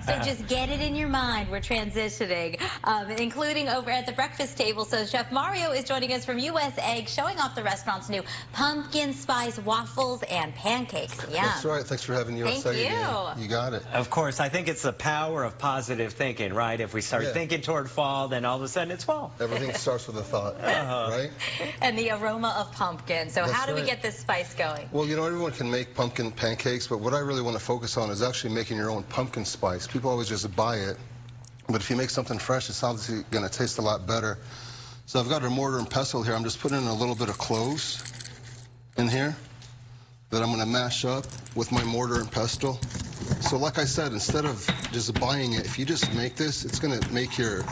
So just get it in your mind. We're transitioning, including over at the breakfast table. So Chef Mario is joining us from U.S. Egg, showing off the restaurant's new pumpkin spice waffles and pancakes. Yeah. That's right. Thanks for having U.S. Egg again. Thank you. You got it. Of course, I think it's the power of positive thinking, right? If we start thinking toward fall, then all of a sudden it's fall. Everything starts with a thought, right? And the aroma of pumpkin. So how do we right. get this spice going? Well, you know, everyone can make pumpkin pancakes, but what I really want to focus on is actually making your own pumpkin spice. People always just buy it, but if you make something fresh, it's obviously going to taste a lot better. So I've got a mortar and pestle here. I'm just putting in a little bit of cloves in here that I'm going to mash up with my mortar and pestle. So like I said, instead of just buying it, if you just make this, it's going to make your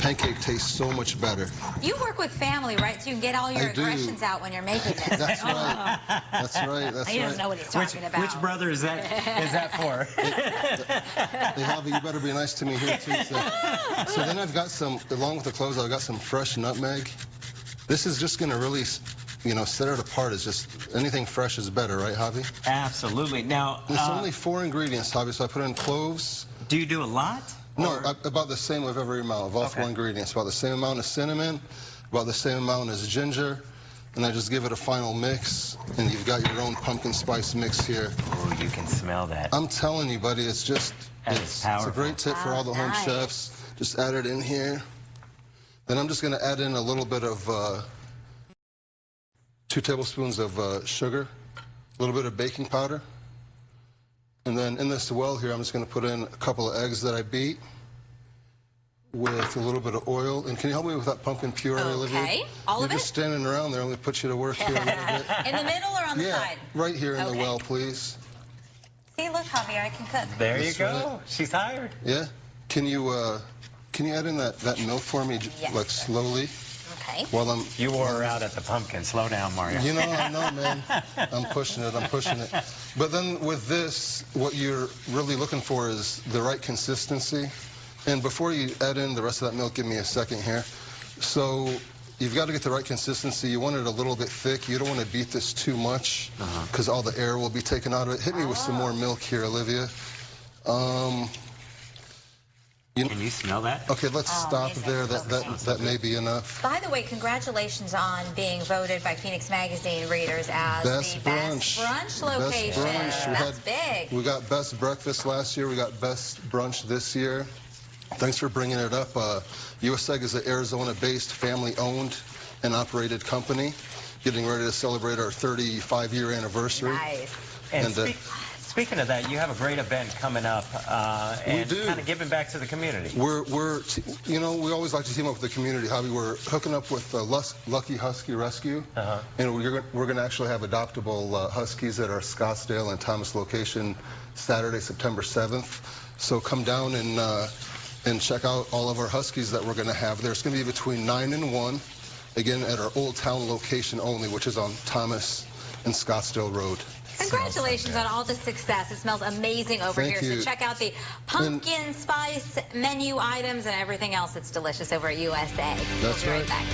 pancake taste so much better. You work with family, right? So you can get all your aggressions out when you're making this. That's right. That's right. That's he doesn't know what he's talking about. Which brother is that for? Hey, Javi, you better be nice to me here, too. So then I've got some, along with the cloves, I've got some fresh nutmeg. This is just going to really, you know, set it apart. It's just anything fresh is better, right, Javi? Absolutely. Now, there's only 4 ingredients, Javi, so I put in cloves. Do you do a lot? No, about the same of every amount of all 4 ingredients. About the same amount of cinnamon, about the same amount as ginger, and I just give it a final mix, and you've got your own pumpkin spice mix here. Oh, you can smell that. I'm telling you, buddy, it's just, it's a great tip for all the home chefs. Just add it in here. Then I'm just going to add in a little bit of 2 tablespoons of sugar, a little bit of baking powder. And then in this well here, I'm just going to put in a couple of eggs that I beat with a little bit of oil. And can you help me with that pumpkin puree, Olivia? Okay. All of it? You're just standing around there. Let me put you to work here a little bit. In the middle or on the side? Right here in the well, please. See, look, Javier, I can cook. There you go. She's hired. Yeah. Can you add in that milk for me, like slowly? Okay. While you wore her out at the pumpkin. Slow down, Mario. You know, I know, man. I'm pushing it. But then with this, what you're really looking for is the right consistency. And before you add in the rest of that milk, give me a second here. So you've got to get the right consistency. You want it a little bit thick. You don't want to beat this too much because all the air will be taken out of it. Hit me with some more milk here, Olivia. Can you smell that? Okay, let's stop there. That may be enough. By the way, congratulations on being voted by Phoenix Magazine readers as the best brunch location. Best brunch. That's big. We got best breakfast last year. We got best brunch this year. Thanks for bringing it up. U.S. Egg is an Arizona-based, family-owned and operated company, getting ready to celebrate our 35-year anniversary. Nice. And speaking of that, you have a great event coming up, and kind of giving back to the community. You know, we always like to team up with the community, Javi. We're hooking up with Lucky Husky Rescue, and we're going to actually have adoptable huskies at our Scottsdale and Thomas location Saturday, September 7th. So come down and check out all of our huskies that we're going to have there. It's going to be between 9 and 1, again at our Old Town location only, which is on Thomas and Scottsdale Road. Congratulations on all the success. It smells amazing over here. You. So check out the pumpkin spice menu items and everything else that's delicious over at U.S. Egg. That's right. Back.